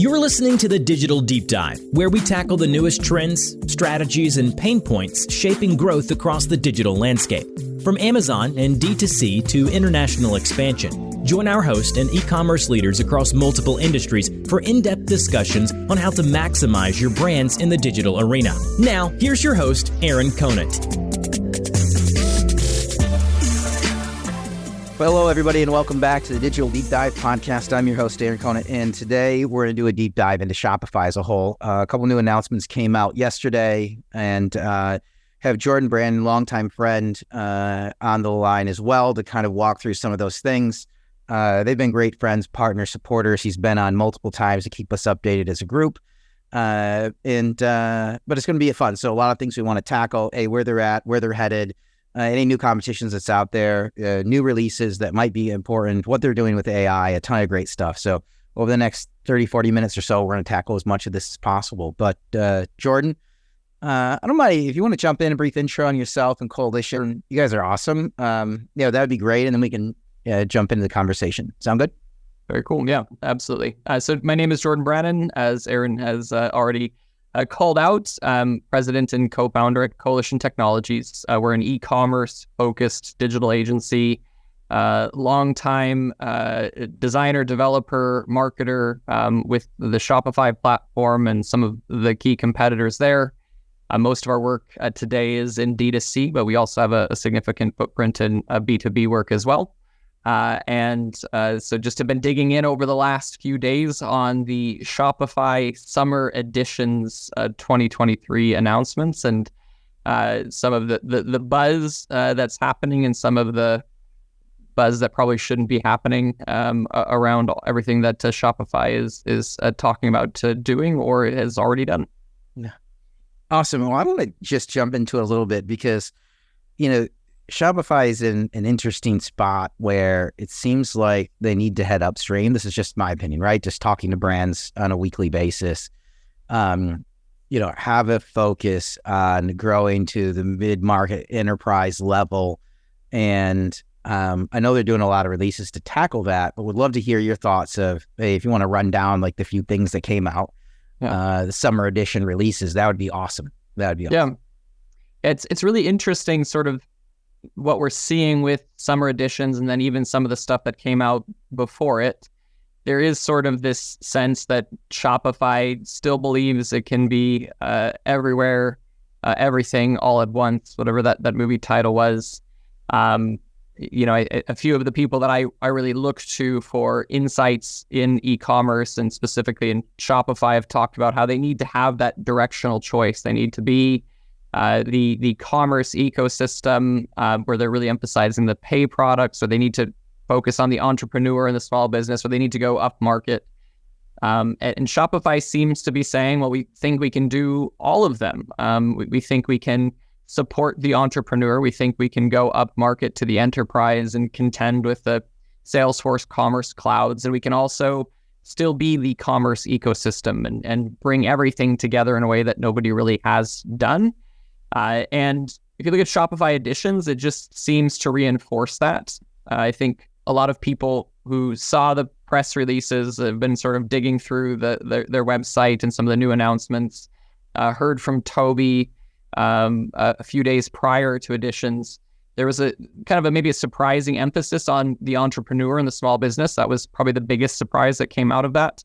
You're listening to the Digital Deep Dive, where we tackle the newest trends, strategies, and pain points shaping growth across the digital landscape. From Amazon and D2C to international expansion, join our host and e-commerce leaders across multiple industries for in-depth discussions on how to maximize your brands in the digital arena. Now, here's your host, Aaron Conant. Hello, everybody, and welcome back to the Digital Deep Dive podcast. I'm your host, Aaron Conant, and today we're going to do a deep dive into Shopify as a whole. A couple new announcements came out yesterday, and have Jordan Brannon, longtime friend, on the line as well to kind of walk through some of those things. They've been great friends, partners, supporters. He's been on multiple times to keep us updated as a group, but it's going to be fun. So a lot of things we want to tackle: where they're at, where they're headed. Any new competitions that's out there, new releases that might be important, what they're doing with AI, a ton of great stuff. So over the next 30, 40 minutes or so, we're going to tackle as much of this as possible. But Jordan, I don't mind if you want to jump in, a brief intro on yourself and Coalition. You guys are awesome. That would be great. And then we can jump into the conversation. Sound good? Very cool. Yeah, absolutely. So my name is Jordan Brannon, as Aaron has already called out, president and co-founder at Coalition Technologies. We're an e-commerce focused digital agency, longtime designer, developer, marketer with the Shopify platform and some of the key competitors there. Most of our work today is in D2C, but we also have a significant footprint in B2B work as well. So just have been digging in over the last few days on the Shopify Summer Editions 2023 announcements and some of the buzz that's happening and some of the buzz that probably shouldn't be happening around everything that Shopify is talking about doing or has already done. Yeah. Awesome. Well, I want to just jump into it a little bit because, Shopify is in an interesting spot where it seems like they need to head upstream. This is just my opinion, right? Just talking to brands on a weekly basis. Have a focus on growing to the mid-market enterprise level. And I know they're doing a lot of releases to tackle that, but would love to hear your thoughts of, hey, if you want to run down like the few things that came out, the summer edition releases, that would be awesome. Yeah. It's really interesting sort of what we're seeing with summer editions and then even some of the stuff that came out before it. There is sort of this sense that Shopify still believes it can be everywhere, everything all at once, whatever that movie title was. A few of the people that I really look to for insights in e-commerce and specifically in Shopify have talked about how they need to have that directional choice. They need to be the commerce ecosystem where they're really emphasizing the pay products, or they need to focus on the entrepreneur and the small business, or they need to go up market. And Shopify seems to be saying, well, we think we can do all of them. We think we can support the entrepreneur. We think we can go up market to the enterprise and contend with the Salesforce commerce clouds. And we can also still be the commerce ecosystem and bring everything together in a way that nobody really has done. And if you look at Shopify Editions, it just seems to reinforce that. I think a lot of people who saw the press releases have been sort of digging through their website and some of the new announcements, heard from Toby a few days prior to Editions. There was a kind of maybe a surprising emphasis on the entrepreneur and the small business. That was probably the biggest surprise that came out of that.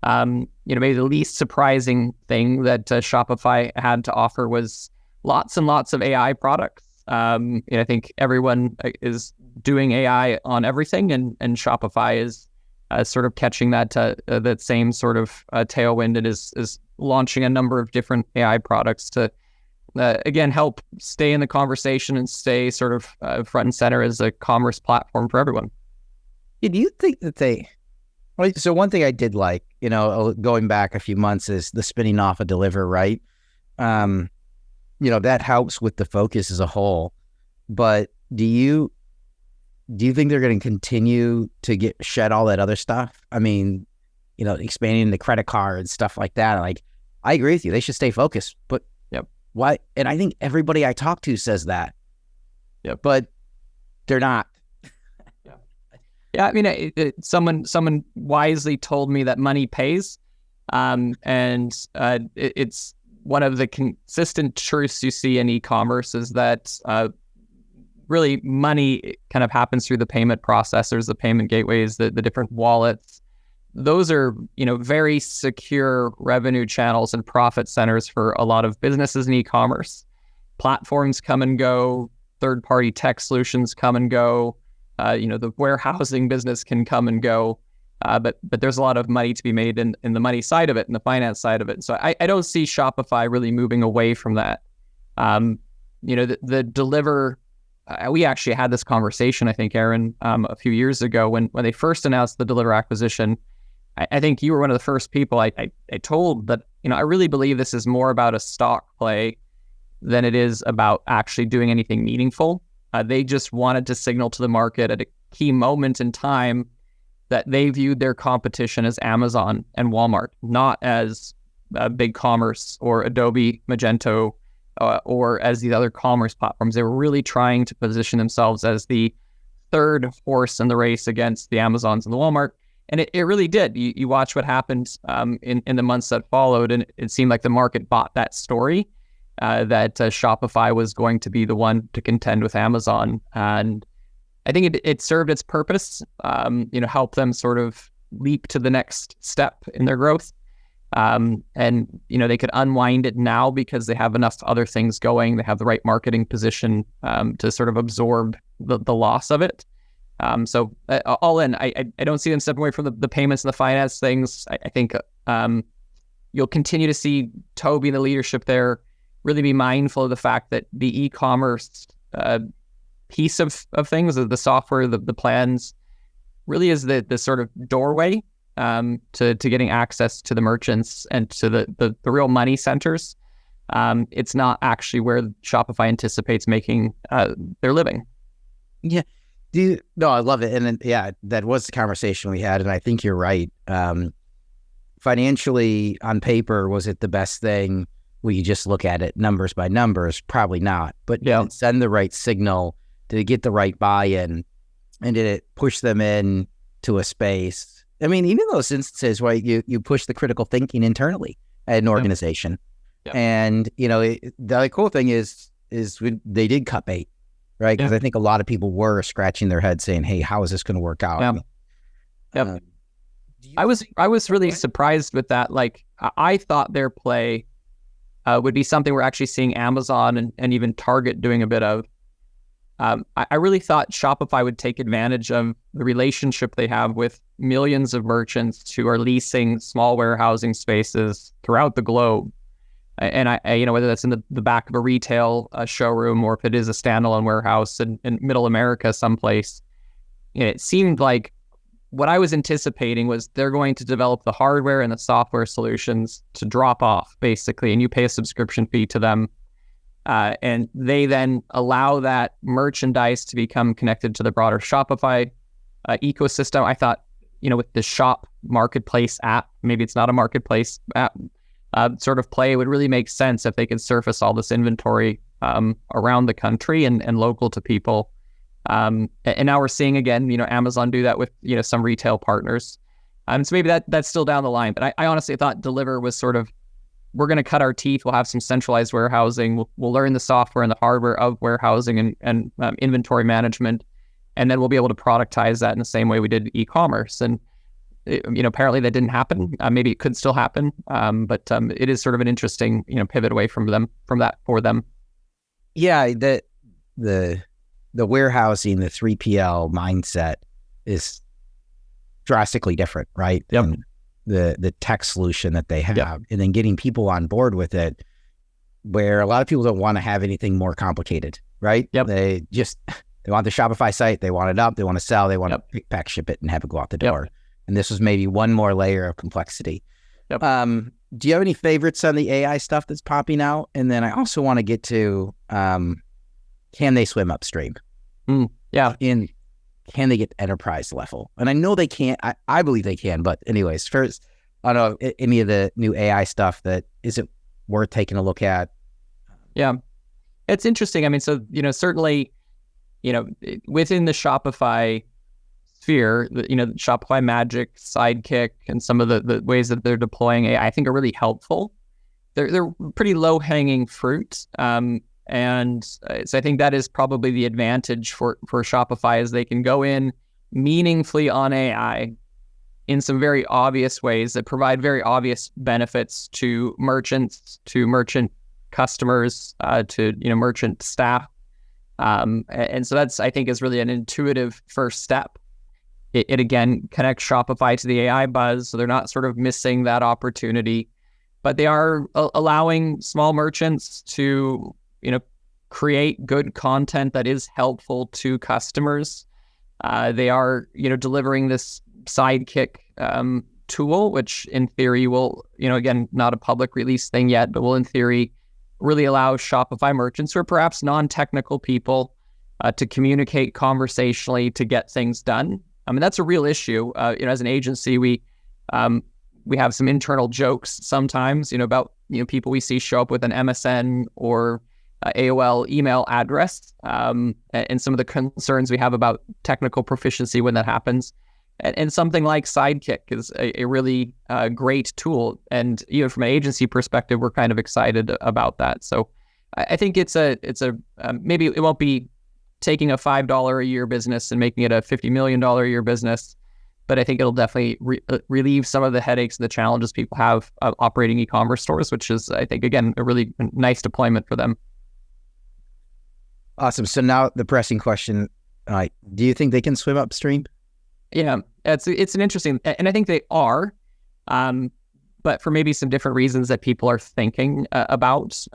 Maybe the least surprising thing that Shopify had to offer was lots and lots of AI products. I think everyone is doing AI on everything, and Shopify is sort of catching that same sort of tailwind and is launching a number of different AI products to, again, help stay in the conversation and stay sort of front and center as a commerce platform for everyone. Do you think that so one thing I did like, going back a few months is the spinning off of Deliver, right? That helps with the focus as a whole. But do you think they're going to continue to shed all that other stuff? I mean, expanding the credit card and stuff like that. Like, I agree with you. They should stay focused. But why? And I think everybody I talk to says that. Yeah, but they're not. Yeah. I mean, someone wisely told me that money pays. It's one of the consistent truths you see in e-commerce is that really money kind of happens through the payment processors, the payment gateways, the different wallets. Those are, very secure revenue channels and profit centers for a lot of businesses in e-commerce. Platforms come and go, third-party tech solutions come and go, the warehousing business can come and go, but there's a lot of money to be made in the money side of it and the finance side of it. So I don't see Shopify really moving away from that. The Deliver, we actually had this conversation, I think, Aaron, a few years ago when they first announced the Deliver acquisition. I think you were one of the first people I told that, I really believe this is more about a stock play than it is about actually doing anything meaningful. They just wanted to signal to the market at a key moment in time that they viewed their competition as Amazon and Walmart, not as BigCommerce or Adobe, Magento, or as these other commerce platforms. They were really trying to position themselves as the third horse in the race against the Amazons and the Walmart. And it really did. You watch what happened in the months that followed, and it seemed like the market bought that story, that Shopify was going to be the one to contend with Amazon. And I think it served its purpose, help them sort of leap to the next step in their growth. And they could unwind it now because they have enough other things going. They have the right marketing position to sort of absorb the loss of it. So all in, I don't see them stepping away from the payments and the finance things. I think you'll continue to see Toby and the leadership there really be mindful of the fact that the e-commerce piece of things, the software, the plans, really is the sort of doorway to getting access to the merchants and to the real money centers. It's not actually where Shopify anticipates making their living. Yeah. No, I love it. And then, that was the conversation we had. And I think you're right. Financially, on paper, was it the best thing? Will you just look at it numbers by numbers? Probably not. But did it send the right signal? Did it get the right buy-in? And did it push them in to a space? I mean, even those instances where you push the critical thinking internally at an organization. Yep. And, the cool thing is they did cut bait. Right, because I think a lot of people were scratching their heads saying, "Hey, how is this going to work out?" Yeah. I was really surprised with that. Like, I thought their play would be something we're actually seeing Amazon and even Target doing a bit of. I really thought Shopify would take advantage of the relationship they have with millions of merchants who are leasing small warehousing spaces throughout the globe. And I whether that's in the back of a retail showroom or if it is a standalone warehouse in middle America someplace, it seemed like what I was anticipating was they're going to develop the hardware and the software solutions to drop off, basically, and you pay a subscription fee to them. And they then allow that merchandise to become connected to the broader Shopify ecosystem. I thought, with the Shop marketplace app, maybe it's not a marketplace app, sort of play, it would really make sense if they could surface all this inventory around the country and local to people. And now we're seeing again, Amazon do that with, some retail partners. So maybe that's still down the line. But I honestly thought Deliver was sort of, we're going to cut our teeth. We'll have some centralized warehousing. We'll learn the software and the hardware of warehousing and inventory management. And then we'll be able to productize that in the same way we did e-commerce. And apparently that didn't happen. Maybe it could still happen, but it is sort of an interesting, pivot away from that for them. Yeah, the warehousing, the 3PL mindset is drastically different, right? Yep. Than the tech solution that they have, and then getting people on board with it, where a lot of people don't want to have anything more complicated, right? Yep. They want the Shopify site, they want it up, they want to sell, they want to pick, pack, ship it, and have it go out the door. And this was maybe one more layer of complexity. Yep. Do you have any favorites on the AI stuff that's popping out? And then I also want to get to, can they swim upstream? Yeah. And can they get enterprise level? And I know they can't. I believe they can. But anyways, first, I don't know, any of the new AI stuff is it worth taking a look at? Yeah. It's interesting. I mean, so, certainly, within the Shopify sphere, Shopify Magic, Sidekick, and some of the ways that they're deploying AI, I think are really helpful. They're pretty low hanging fruit. So I think that is probably the advantage for Shopify, is they can go in meaningfully on AI in some very obvious ways that provide very obvious benefits to merchants, to merchant customers, to merchant staff. And so that's, I think, is really an intuitive first step. It again connects Shopify to the AI buzz, so they're not sort of missing that opportunity, but they are allowing small merchants to create good content that is helpful to customers. They are delivering this Sidekick tool, which in theory will, again, not a public release thing yet, but will in theory really allow Shopify merchants, who are perhaps non-technical people, to communicate conversationally to get things done. I mean, that's a real issue. As an agency, we have some internal jokes sometimes, about people we see show up with an MSN or AOL email address, and some of the concerns we have about technical proficiency when that happens. And something like Sidekick is a really great tool. And even from an agency perspective, we're kind of excited about that. So I think it's a maybe it won't be taking a $5 a year business and making it a $50 million a year business, but I think it'll definitely relieve some of the headaches and the challenges people have operating e-commerce stores, which is, I think, again, a really nice deployment for them. Awesome. So now the pressing question, do you think they can swim upstream? Yeah, it's an interesting, and I think they are, but for maybe some different reasons that people are thinking about.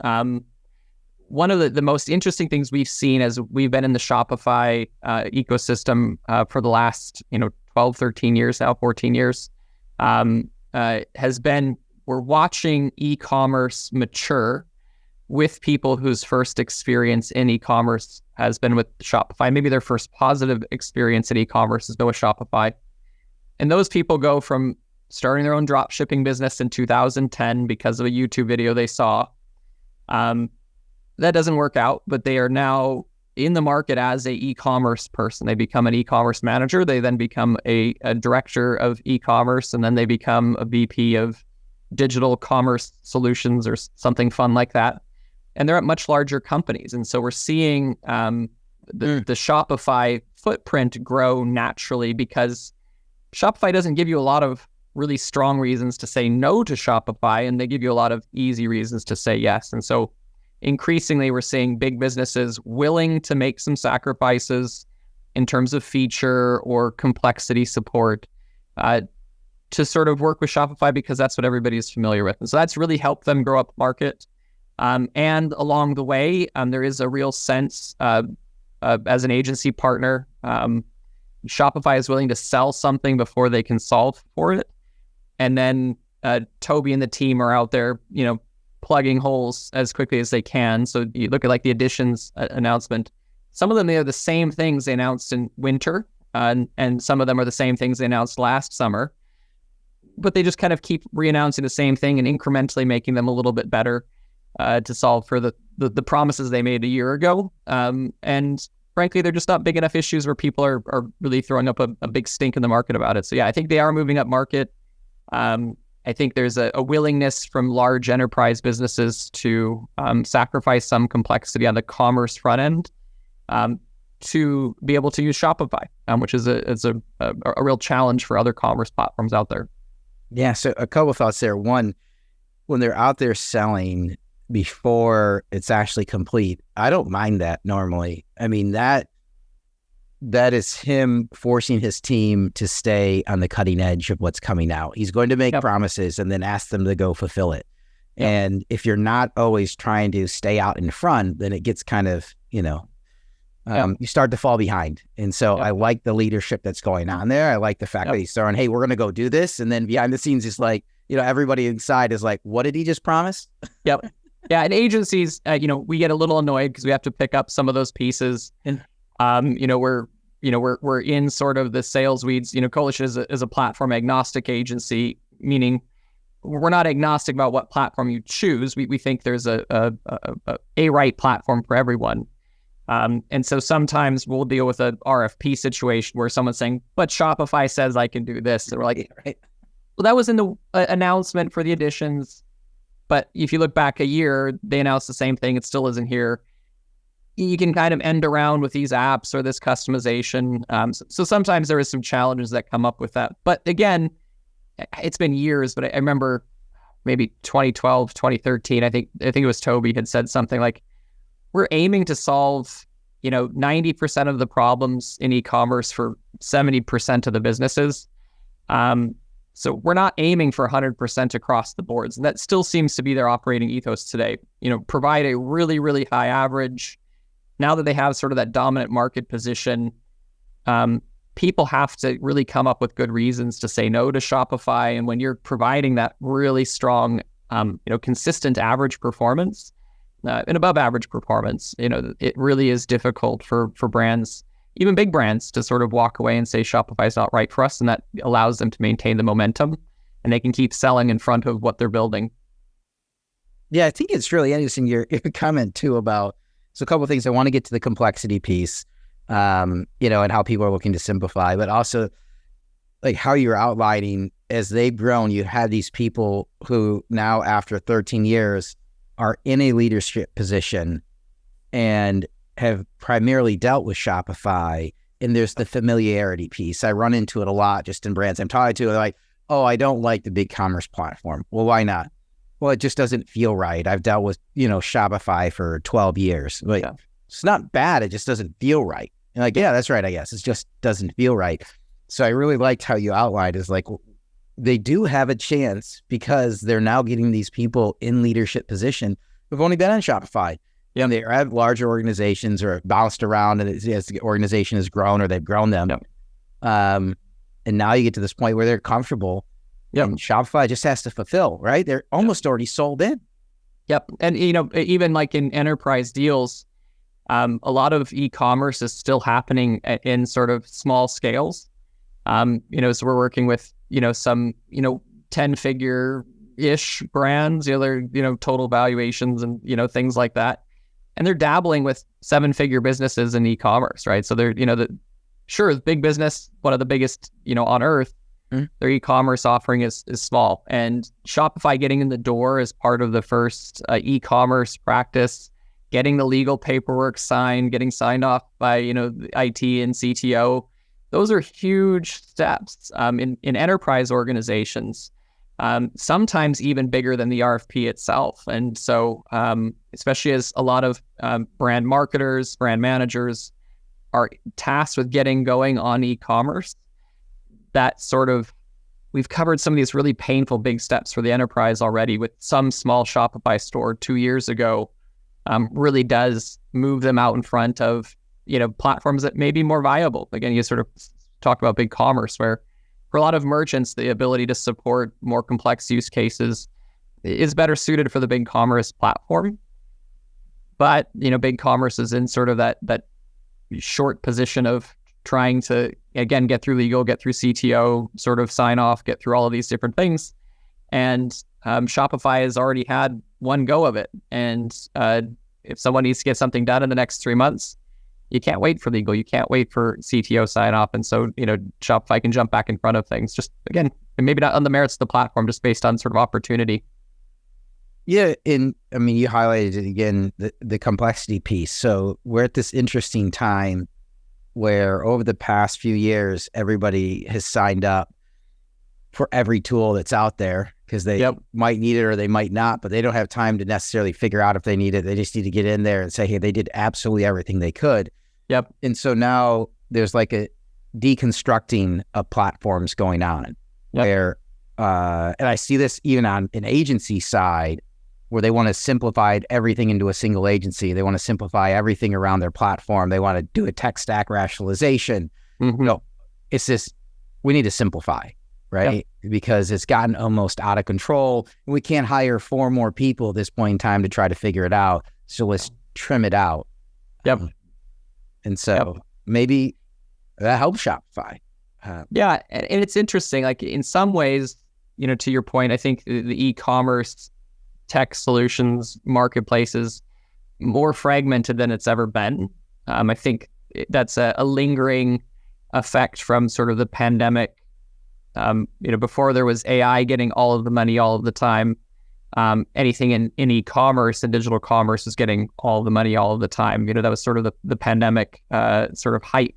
One of the most interesting things we've seen as we've been in the Shopify ecosystem for the last 12, 13 years now, 14 years, has been, we're watching e-commerce mature with people whose first experience in e-commerce has been with Shopify. Maybe their first positive experience in e-commerce has been with Shopify. And those people go from starting their own drop shipping business in 2010 because of a YouTube video they saw. That doesn't work out, but they are now in the market as a e-commerce person. They become an e-commerce manager. They then become a director of e-commerce, and then they become a VP of digital commerce solutions or something fun like that. And they're at much larger companies. And so we're seeing the Shopify footprint grow naturally, because Shopify doesn't give you a lot of really strong reasons to say no to Shopify, and they give you a lot of easy reasons to say yes. And so increasingly, we're seeing big businesses willing to make some sacrifices in terms of feature or complexity support to sort of work with Shopify, because that's what everybody is familiar with. And so that's really helped them grow up market. And along the way, there is a real sense as an agency partner, Shopify is willing to sell something before they can solve for it. And then Toby and the team are out there, plugging holes as quickly as they can. So you look at like the Editions announcement. Some of them, they are the same things they announced in winter, and some of them are the same things they announced last summer. But they just kind of keep re-announcing the same thing and incrementally making them a little bit better to solve for the promises they made a year ago. And frankly, they're just not big enough issues where people are really throwing up a big stink in the market about it. So yeah, I think they are moving up market. I think there's a willingness from large enterprise businesses to sacrifice some complexity on the commerce front end to be able to use Shopify, which is a real challenge for other commerce platforms out there. Yeah, so a couple of thoughts there. One, when they're out there selling before it's actually complete, I don't mind that normally. I mean, that is him forcing his team to stay on the cutting edge of what's coming out. He's going to make promises and then ask them to go fulfill it. Yep. And if you're not always trying to stay out in front, then it gets kind of, you start to fall behind. And so I like the leadership that's going on there. I like the fact that he's throwing, hey, we're going to go do this. And then behind the scenes, it's like, everybody inside is like, what did he just promise? Yep. Yeah. And agencies, we get a little annoyed because we have to pick up some of those pieces. And, we're in sort of the sales weeds. Coalition is a platform agnostic agency, meaning we're not agnostic about what platform you choose. We think there's a right platform for everyone. And so sometimes we'll deal with a RFP situation where someone's saying, but Shopify says I can do this. And we're like, Right. well, that was in the announcement for the editions. But if you look back a year, they announced the same thing. It still isn't here. You can kind of end around with these apps or this customization. So sometimes there is some challenges that come up with that. But again, it's been years, but I remember maybe 2012, 2013, I think it was Toby had said something like, we're aiming to solve, 90% of the problems in e-commerce for 70% of the businesses. So we're not aiming for 100% across the boards. And that still seems to be their operating ethos today. Provide a really, really high average. Now that they have sort of that dominant market position, people have to really come up with good reasons to say no to Shopify. And when you're providing that really strong, consistent average performance and above average performance, it really is difficult for brands, even big brands, to sort of walk away and say Shopify is not right for us. And that allows them to maintain the momentum and they can keep selling in front of what they're building. Yeah, I think it's really interesting your comment too about, so a couple of things. I want to get to the complexity piece, and how people are looking to simplify, but also like how you're outlining as they've grown, you have these people who now after 13 years are in a leadership position and have primarily dealt with Shopify. And there's the familiarity piece. I run into it a lot just in brands I'm talking to. They're like, oh, I don't like the big commerce platform. Well, why not? Well, it just doesn't feel right. I've dealt with, Shopify for 12 years. But It's not bad. It just doesn't feel right. And like, yeah, that's right, I guess. It just doesn't feel right. So I really liked how you outlined is like, they do have a chance because they're now getting these people in leadership position who've only been on Shopify. Yeah, they have larger organizations or bounced around and as the organization has grown or they've grown them. Yep. And now you get to this point where they're comfortable. Yep. And Shopify just has to fulfill, right? They're almost already sold in. Yep. And, even like in enterprise deals, a lot of e-commerce is still happening in sort of small scales. So we're working with, some, 10-figure-ish brands, they're, total valuations and, things like that. And they're dabbling with 7-figure businesses in e-commerce, right? So they're, the big business, one of the biggest, on earth, their e-commerce offering is small. And Shopify getting in the door as part of the first e-commerce practice, getting the legal paperwork signed, getting signed off by, the IT and CTO, those are huge steps in enterprise organizations, sometimes even bigger than the RFP itself. And so, especially as a lot of brand marketers, brand managers are tasked with getting going on e-commerce, that sort of, we've covered some of these really painful big steps for the enterprise already with some small Shopify store 2 years ago, really does move them out in front of, platforms that may be more viable. Again, you sort of talk about big commerce where for a lot of merchants, the ability to support more complex use cases is better suited for the big commerce platform. But, big commerce is in sort of that short position of trying to, again, get through legal, get through CTO, sort of sign off, get through all of these different things. And Shopify has already had one go of it. And if someone needs to get something done in the next 3 months, you can't wait for legal. You can't wait for CTO sign off. And so, Shopify can jump back in front of things. Just, again, maybe not on the merits of the platform, just based on sort of opportunity. Yeah. You highlighted it again, the complexity piece. So we're at this interesting time where over the past few years, everybody has signed up for every tool that's out there because they might need it or they might not, but they don't have time to necessarily figure out if they need it. They just need to get in there and say, hey, they did absolutely everything they could. Yep. And so now there's like a deconstructing of platforms going on where, and I see this even on an agency side where they want to simplify everything into a single agency. They want to simplify everything around their platform. They want to do a tech stack rationalization. It's this, we need to simplify, right? Because it's gotten almost out of control. We can't hire 4 more people at this point in time to try to figure it out. So let's trim it out. And so maybe that helps Shopify. And it's interesting, like in some ways, to your point, I think the e-commerce tech solutions marketplace is more fragmented than it's ever been. I think that's a lingering effect from sort of the pandemic. Before there was AI getting all of the money all of the time, anything in e-commerce and digital commerce is getting all of the money all of the time. That was sort of the pandemic sort of hype.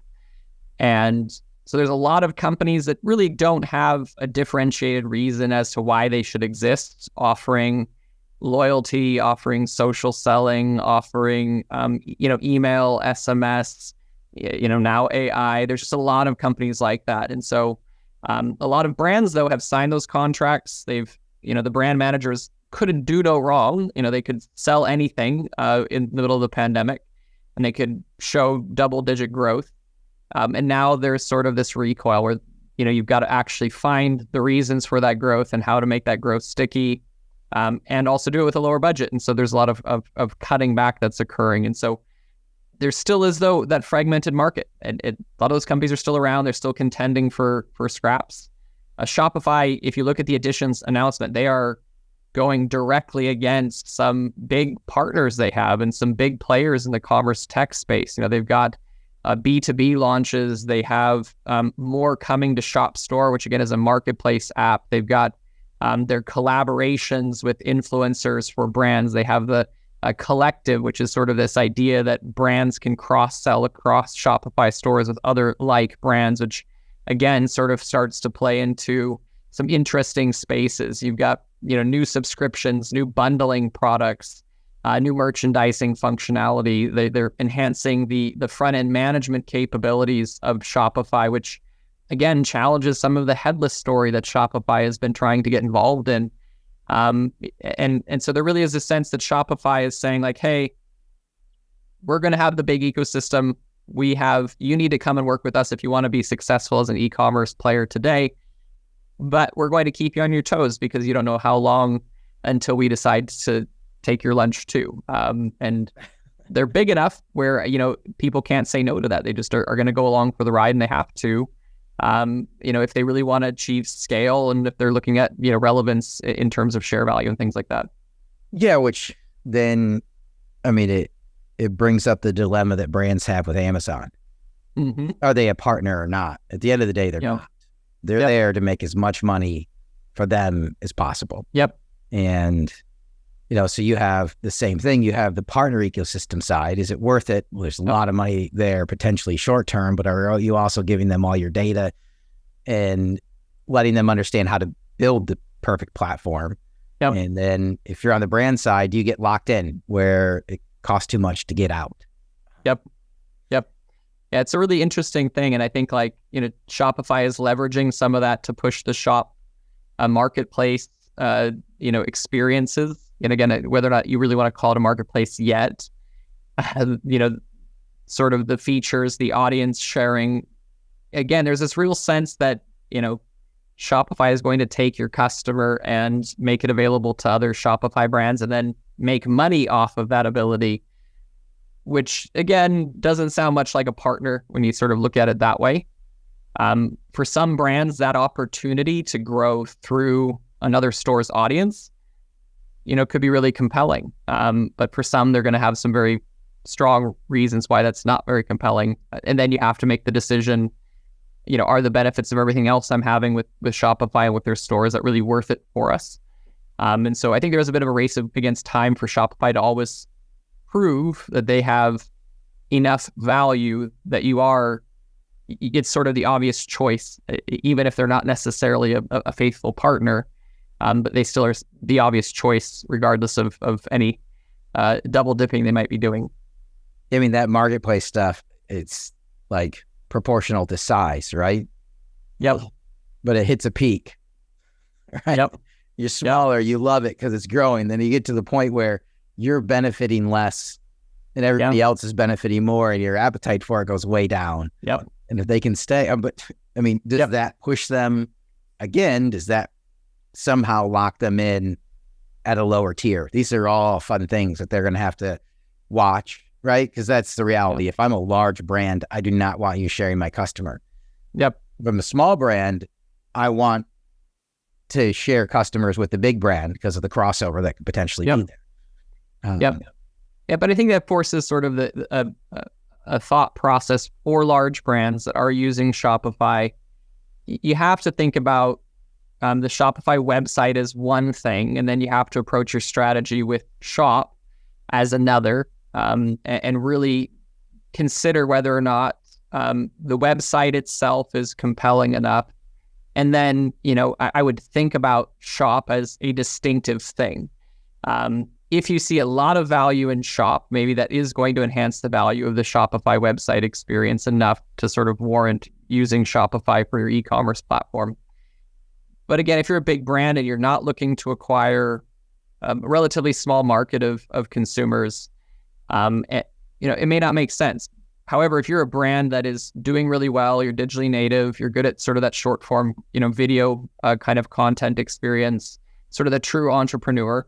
And so there's a lot of companies that really don't have a differentiated reason as to why they should exist, offering loyalty, offering social selling, offering, email, SMS, now AI. There's just a lot of companies like that. And so a lot of brands, though, have signed those contracts. They've, the brand managers couldn't do no wrong. They could sell anything in the middle of the pandemic, and they could show double-digit growth. And now there's sort of this recoil where, you've got to actually find the reasons for that growth and how to make that growth sticky, and also do it with a lower budget. And so there's a lot of cutting back that's occurring. And so there still is, though, that fragmented market. And a lot of those companies are still around. They're still contending for scraps. Shopify, if you look at the Editions announcement, they are going directly against some big partners they have and some big players in the commerce tech space. They've got B2B launches. They have more coming to Shop Store, which again is a marketplace app. They've got their collaborations with influencers for brands. They have the collective, which is sort of this idea that brands can cross-sell across Shopify stores with other like brands, which again sort of starts to play into some interesting spaces. You've got, new subscriptions, new bundling products, new merchandising functionality. They're enhancing the front-end management capabilities of Shopify, which again challenges some of the headless story that Shopify has been trying to get involved in. And so there really is a sense that Shopify is saying like, hey, we're going to have the big ecosystem. You need to come and work with us if you want to be successful as an e-commerce player today, but we're going to keep you on your toes because you don't know how long until we decide to take your lunch too. And they're big enough where, people can't say no to that. They just are going to go along for the ride, and they have to. If they really want to achieve scale and if they're looking at, relevance in terms of share value and things like that. Yeah, which then, it brings up the dilemma that brands have with Amazon. Mm-hmm. Are they a partner or not? At the end of the day, they're not. They're there to make as much money for them as possible. Yep. And, so you have the same thing. You have the partner ecosystem side. Is it worth it? Well, there's a lot of money there, potentially short term, but are you also giving them all your data and letting them understand how to build the perfect platform? Yep. And then if you're on the brand side, you get locked in where it costs too much to get out. Yep. Yeah, it's a really interesting thing. And I think Shopify is leveraging some of that to push the shop marketplace, experiences. And again, whether or not you really want to call it a marketplace yet, sort of the features, the audience sharing. Again, there's this real sense that, Shopify is going to take your customer and make it available to other Shopify brands and then make money off of that ability, which again, doesn't sound much like a partner when you sort of look at it that way. For some brands, that opportunity to grow through another store's audience, could be really compelling. But for some, they're going to have some very strong reasons why that's not very compelling. And then you have to make the decision, are the benefits of everything else I'm having with Shopify and with their store, is that really worth it for us? And so I think there's a bit of a race against time for Shopify to always prove that they have enough value that it's sort of the obvious choice, even if they're not necessarily a faithful partner. But they still are the obvious choice, regardless of any double dipping they might be doing. That marketplace stuff, it's like proportional to size, right? Yep. But it hits a peak, right? Yep. You're smaller, you love it because it's growing. Then you get to the point where you're benefiting less and everybody else is benefiting more, and your appetite for it goes way down. Yep. And if they can stay, does that push them again? Does that somehow lock them in at a lower tier? These are all fun things that they're going to have to watch, right? Because that's the reality. If I'm a large brand, I do not want you sharing my customer. Yep. If I'm a small brand, I want to share customers with the big brand because of the crossover that could potentially be there. Yeah, but I think that forces sort of a a thought process for large brands that are using Shopify. You have to think about the Shopify website as one thing, and then you have to approach your strategy with Shop as another, and really consider whether or not the website itself is compelling enough. And then, I would think about Shop as a distinctive thing. If you see a lot of value in Shop, maybe that is going to enhance the value of the Shopify website experience enough to sort of warrant using Shopify for your e-commerce platform. But again, if you're a big brand and you're not looking to acquire a relatively small market of consumers, it may not make sense. However, if you're a brand that is doing really well, you're digitally native, you're good at sort of that short form, video kind of content experience, sort of the true entrepreneur,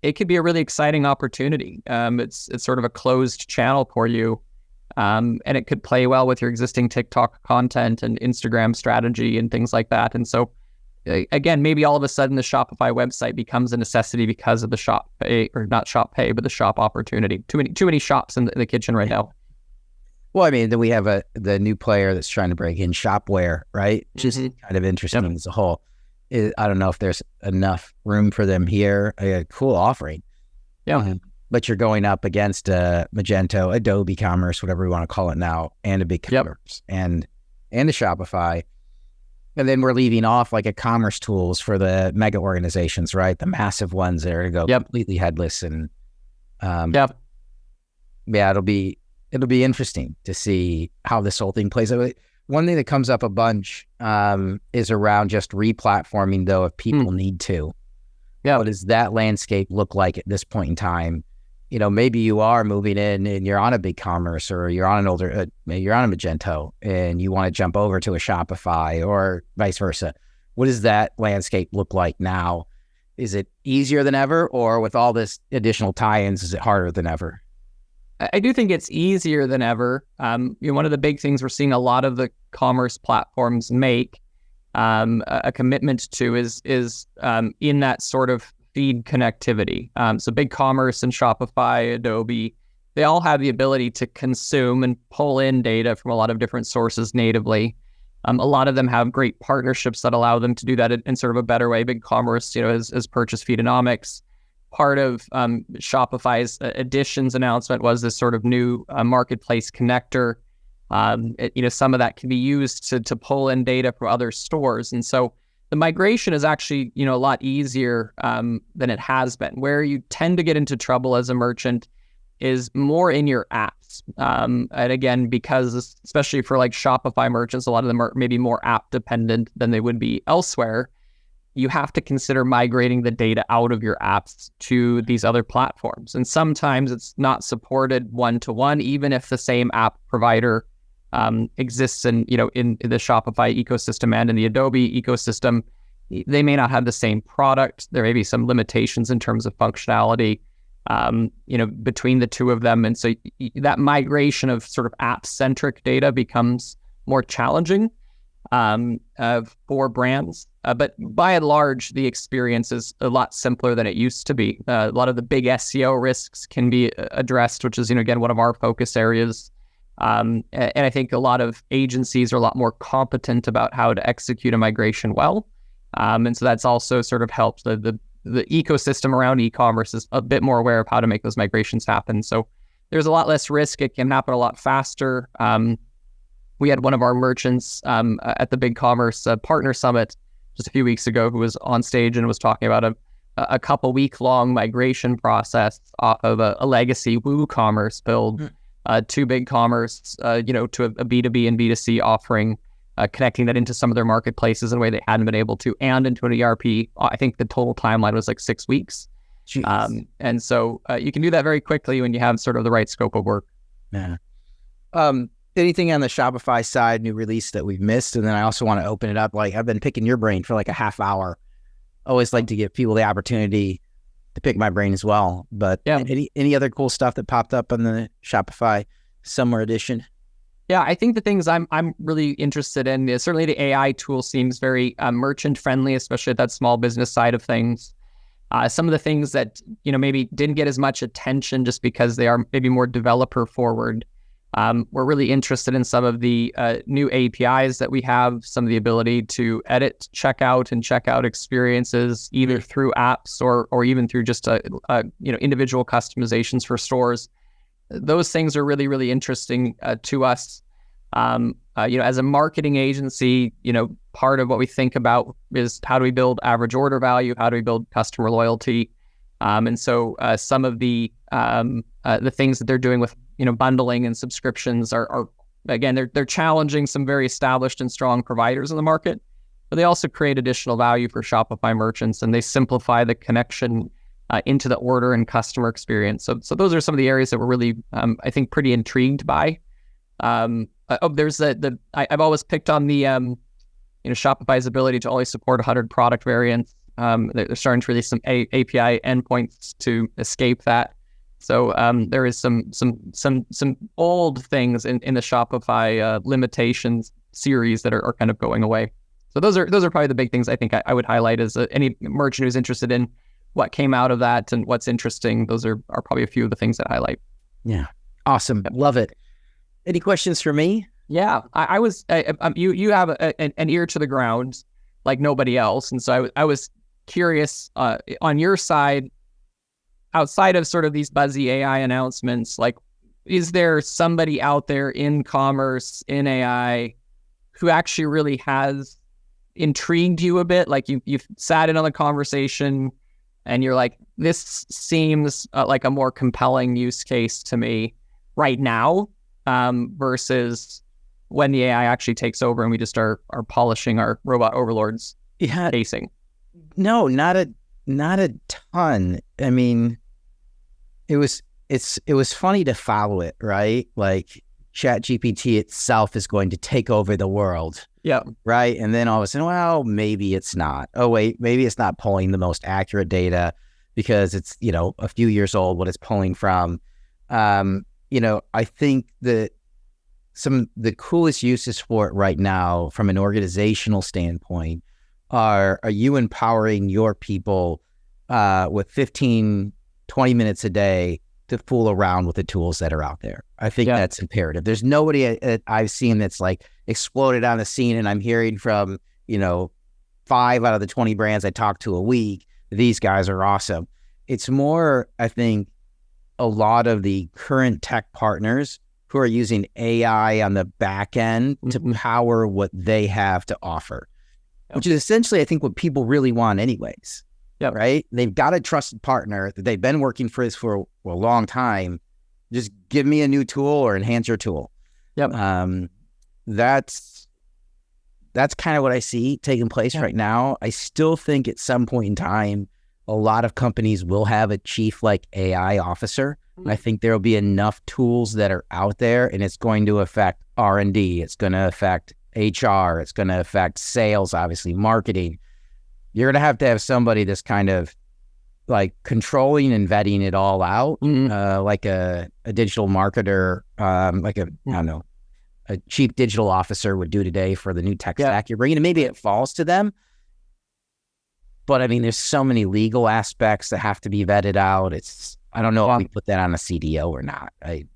it could be a really exciting opportunity. It's sort of a closed channel for you, and it could play well with your existing TikTok content and Instagram strategy and things like that. And so, again, maybe all of a sudden the Shopify website becomes a necessity because of the Shop Pay, or not Shop Pay, but the Shop opportunity. Too many shops in the kitchen right now. Well, I mean, then we have the new player that's trying to break in, Shopware, right? Which is kind of interesting as a whole. I don't know if there's enough room for them here. A cool offering. Yeah. But you're going up against Magento, Adobe Commerce, whatever we want to call it now, and a big commerce, and the Shopify. And then we're leaving off like a commerce tools for the mega organizations, right? The massive ones that are going to go completely headless. And it'll be interesting to see how this whole thing plays out. One thing that comes up a bunch is around just replatforming, though, if people need to. Yeah. What does that landscape look like at this point in time? Maybe you are moving in and you're on a big commerce, or you're on you're on a Magento and you want to jump over to a Shopify, or vice versa. What does that landscape look like now? Is it easier than ever, or with all this additional tie-ins, is it harder than ever? I do think it's easier than ever. One of the big things we're seeing a lot of the commerce platforms make a commitment to is in that sort of feed connectivity. So BigCommerce and Shopify, Adobe, they all have the ability to consume and pull in data from a lot of different sources natively. A lot of them have great partnerships that allow them to do that in sort of a better way. BigCommerce, has purchased Feedonomics. Part of Shopify's additions announcement was this sort of new marketplace connector. Some of that can be used to pull in data from other stores. And so the migration is actually, a lot easier than it has been. Where you tend to get into trouble as a merchant is more in your apps. And again, because especially for like Shopify merchants, a lot of them are maybe more app dependent than they would be elsewhere. You have to consider migrating the data out of your apps to these other platforms. And sometimes it's not supported one-to-one, even if the same app provider exists in the Shopify ecosystem and in the Adobe ecosystem. They may not have the same product. There may be some limitations in terms of functionality, between the two of them. And so that migration of sort of app-centric data becomes more challenging for brands. But by and large, the experience is a lot simpler than it used to be. A lot of the big SEO risks can be addressed, which is, again, one of our focus areas. And I think a lot of agencies are a lot more competent about how to execute a migration well. And so that's also sort of helped the ecosystem around e-commerce is a bit more aware of how to make those migrations happen. So there's a lot less risk. It can happen a lot faster. We had one of our merchants at the BigCommerce Partner Summit just a few weeks ago who was on stage and was talking about a couple week-long migration process off of a legacy WooCommerce build to BigCommerce, to a B2B and B2C offering, connecting that into some of their marketplaces in a way they hadn't been able to, and into an ERP. I think the total timeline was like 6 weeks. And so you can do that very quickly when you have sort of the right scope of work. Yeah. Anything on the Shopify side, new release that we've missed? And then I also want to open it up. Like, I've been picking your brain for like a half hour. Always like to give people the opportunity to pick my brain as well. But any other cool stuff that popped up on the Shopify Summer Edition? Yeah, I think the things I'm really interested in is certainly the AI tool seems very merchant friendly, especially at that small business side of things. Some of the things that maybe didn't get as much attention just because they are maybe more developer forward. We're really interested in some of the new APIs that we have, some of the ability to edit checkout and checkout experiences, either through apps or even through just individual customizations for stores. Those things are really, really interesting to us. As a marketing agency, part of what we think about is how do we build average order value? How do we build customer loyalty? And so some of the things that they're doing with bundling and subscriptions are again, they're challenging some very established and strong providers in the market, but they also create additional value for Shopify merchants, and they simplify the connection into the order and customer experience. So those are some of the areas that we're really, I think, pretty intrigued by. There's I've always picked on the Shopify's ability to only support 100 product variants. They're starting to release some API endpoints to escape that. So there is some old things in the Shopify limitations series that are kind of going away. So those are probably the big things I think I would highlight as any merchant who's interested in what came out of that and what's interesting. Those are probably a few of the things that I highlight. Yeah, awesome, love it. Any questions for me? Yeah, you have an ear to the ground like nobody else, and so I was curious on your side. Outside of sort of these buzzy AI announcements, like, is there somebody out there in commerce, in AI, who actually really has intrigued you a bit? Like you've sat in on the conversation and you're like, this seems like a more compelling use case to me right now versus when the AI actually takes over and we just are polishing our robot overlords casing. No, not a ton. I mean, it was funny to follow it, right? Like ChatGPT itself is going to take over the world. Yeah. Right. And then all of a sudden, well, maybe it's not. Oh, wait, maybe it's not pulling the most accurate data because it's, a few years old, what it's pulling from. I think that the coolest uses for it right now from an organizational standpoint are you empowering your people with 15, 20 minutes a day to fool around with the tools that are out there. I think that's imperative. There's nobody I've seen that's like exploded on the scene, and I'm hearing from, 5 out of the 20 brands I talk to a week, these guys are awesome. It's more, I think, a lot of the current tech partners who are using AI on the back end to power what they have to offer, which is essentially, I think, what people really want anyways. Yeah. Right. They've got a trusted partner that they've been working for a long time. Just give me a new tool or enhance your tool. Yep. That's kind of what I see taking place right now. I still think at some point in time, a lot of companies will have a chief AI officer. I think there'll be enough tools that are out there, and it's going to affect R&D. It's going to affect HR. It's going to affect sales, obviously, marketing. You're going to have somebody that's kind of controlling and vetting it all out, like a digital marketer, I don't know, a chief digital officer would do today for the new tech stack you're bringing. And maybe it falls to them. But I mean, there's so many legal aspects that have to be vetted out. I don't know if we put that on a CDO or not.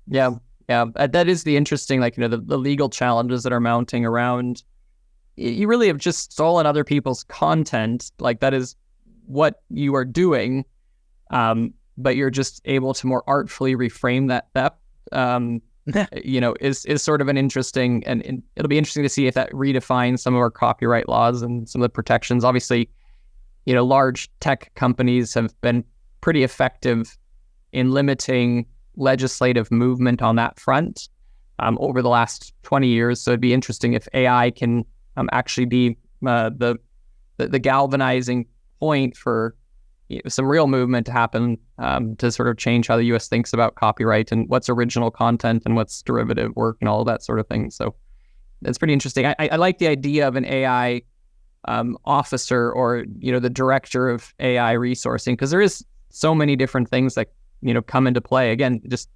Yeah. That is the interesting, the legal challenges that are mounting around. You really have just stolen other people's content. That is what you are doing. But you're just able to more artfully reframe that is sort of an interesting, and it'll be interesting to see if that redefines some of our copyright laws and some of the protections. Obviously, large tech companies have been pretty effective in limiting legislative movement on that front over the last 20 years. So it'd be interesting if AI can actually be the galvanizing point for some real movement to happen to sort of change how the U.S. thinks about copyright and what's original content and what's derivative work and all of that sort of thing. So it's pretty interesting. I like the idea of an AI officer or, the director of AI resourcing, because there is so many different things that, come into play. Again, just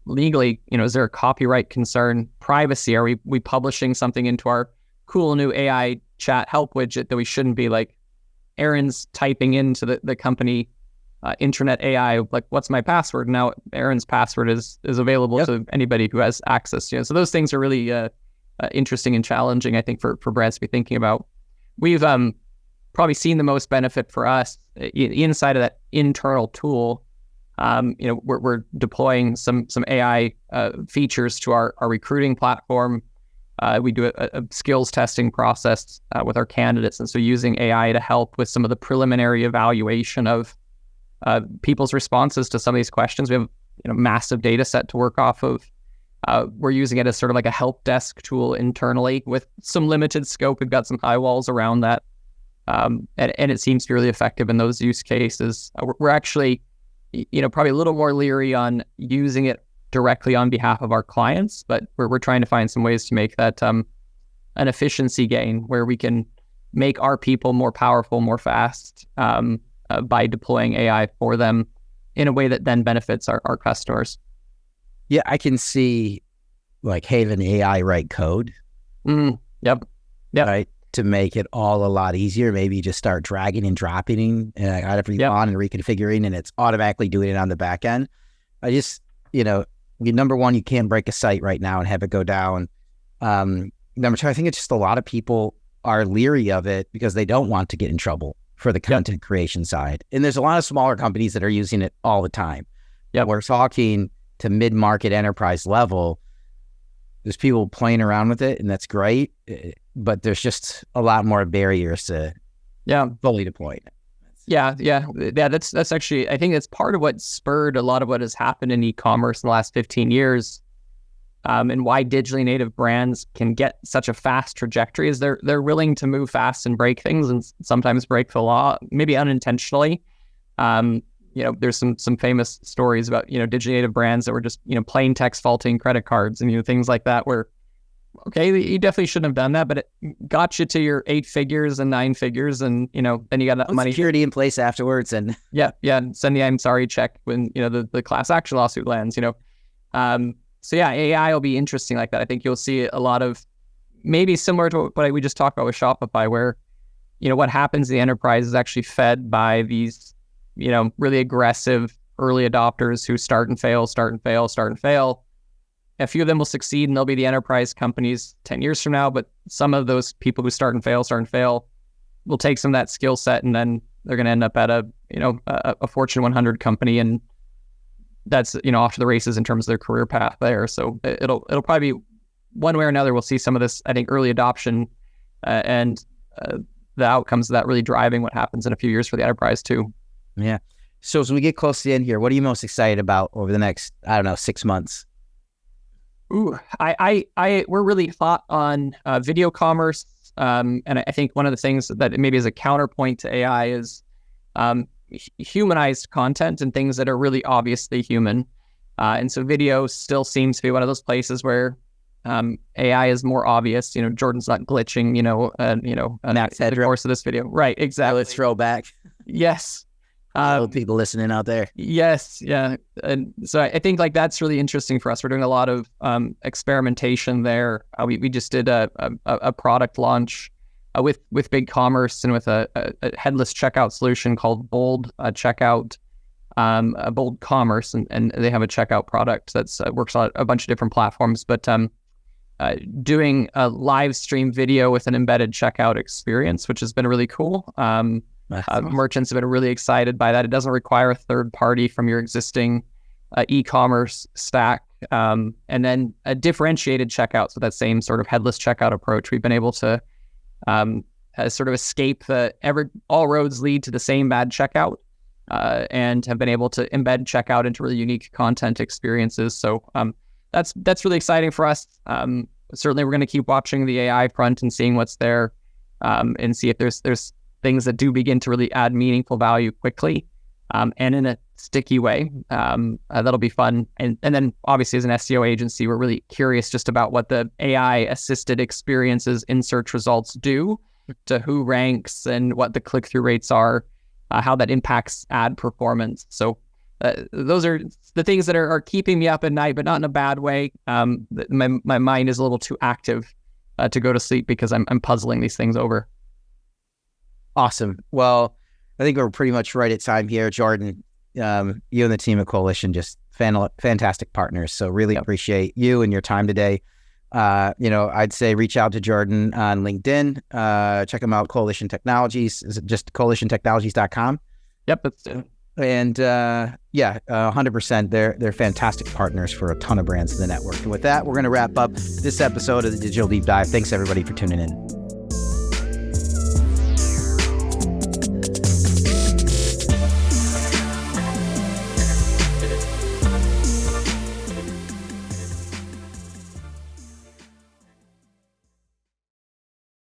legally, is there a copyright concern? Privacy? Are we publishing something into our cool new AI chat help widget that we shouldn't be? Aaron's typing into the company internet AI, like what's my password? Now Aaron's password is available to anybody who has access. So those things are really interesting and challenging, I think, for brands to be thinking about. We've probably seen the most benefit for us inside of that internal tool. We're deploying some AI features to our recruiting platform. We do a skills testing process with our candidates, and so using AI to help with some of the preliminary evaluation of people's responses to some of these questions. We have massive data set to work off of. We're using it as sort of like a help desk tool internally with some limited scope. We've got some high walls around that, and it seems to be really effective in those use cases. We're actually probably a little more leery on using it directly on behalf of our clients, but we're trying to find some ways to make that an efficiency gain where we can make our people more powerful, more fast by deploying AI for them in a way that then benefits our customers. Yeah, I can see like having AI write code. Yep. Right. To make it all a lot easier, maybe just start dragging and dropping and on and reconfiguring, and it's automatically doing it on the back end. I just, number one, you can't break a site right now and have it go down. Number two, I think it's just a lot of people are leery of it because they don't want to get in trouble for the content creation side. And there's a lot of smaller companies that are using it all the time. Yeah, we're talking to mid-market enterprise level. There's people playing around with it, and that's great. But there's just a lot more barriers to fully deploy it. Yeah. That's actually, I think that's part of what spurred a lot of what has happened in e-commerce in the last 15 years, and why digitally native brands can get such a fast trajectory is they're willing to move fast and break things, and sometimes break the law, maybe unintentionally. There's some famous stories about digitally native brands that were just plain text faulting credit cards and things like that, where you definitely shouldn't have done that, but it got you to your 8 figures and 9 figures, and then you got that money security in place afterwards, and send the I'm sorry check when the class action lawsuit lands. AI will be interesting like that. I think you'll see a lot of maybe similar to what we just talked about with Shopify, where what happens in the enterprise is actually fed by these really aggressive early adopters who start and fail. A few of them will succeed and they'll be the enterprise companies 10 years from now, but some of those people who start and fail will take some of that skill set, and then they're going to end up at a Fortune 100 company, and that's off to the races in terms of their career path there. So it'll probably be one way or another. We'll see some of this, I think, early adoption and the outcomes of that really driving what happens in a few years for the enterprise too. Yeah. So as we get close to the end here, what are you most excited about over the next, 6 months? Ooh, we're really hot on video commerce, and I think one of the things that maybe is a counterpoint to AI is humanized content and things that are really obviously human, and so video still seems to be one of those places where AI is more obvious. Jordan's not glitching. The course of this video, right? Exactly. Let's throw back. Yes. People listening out there. Yes, yeah, and so I think like that's really interesting for us. We're doing a lot of experimentation there. We just did a product launch with BigCommerce and with a headless checkout solution called Bold Checkout, Bold Commerce, and they have a checkout product that's works on a bunch of different platforms, but doing a live stream video with an embedded checkout experience, which has been really cool. Merchants have been really excited by that. It doesn't require a third party from your existing e-commerce stack. And then a differentiated checkout. So that same sort of headless checkout approach, we've been able to sort of escape all roads lead to the same bad checkout, and have been able to embed checkout into really unique content experiences. So that's really exciting for us. Certainly we're going to keep watching the AI front and seeing what's there, and see if there's things that do begin to really add meaningful value quickly, and in a sticky way. That'll be fun. And then obviously as an SEO agency, we're really curious just about what the AI assisted experiences in search results do to who ranks and what the click-through rates are, how that impacts ad performance. So those are the things that are keeping me up at night, but not in a bad way. My mind is a little too active to go to sleep because I'm puzzling these things over. Awesome. Well, I think we're pretty much right at time here. Jordan, you and the team at Coalition, just fantastic partners. So really appreciate you and your time today. I'd say reach out to Jordan on LinkedIn. Check him out, Coalition Technologies. Is it just coalitiontechnologies.com? Yep, that's it. And 100%. They're fantastic partners for a ton of brands in the network. And with that, we're going to wrap up this episode of the Digital Deep Dive. Thanks everybody for tuning in.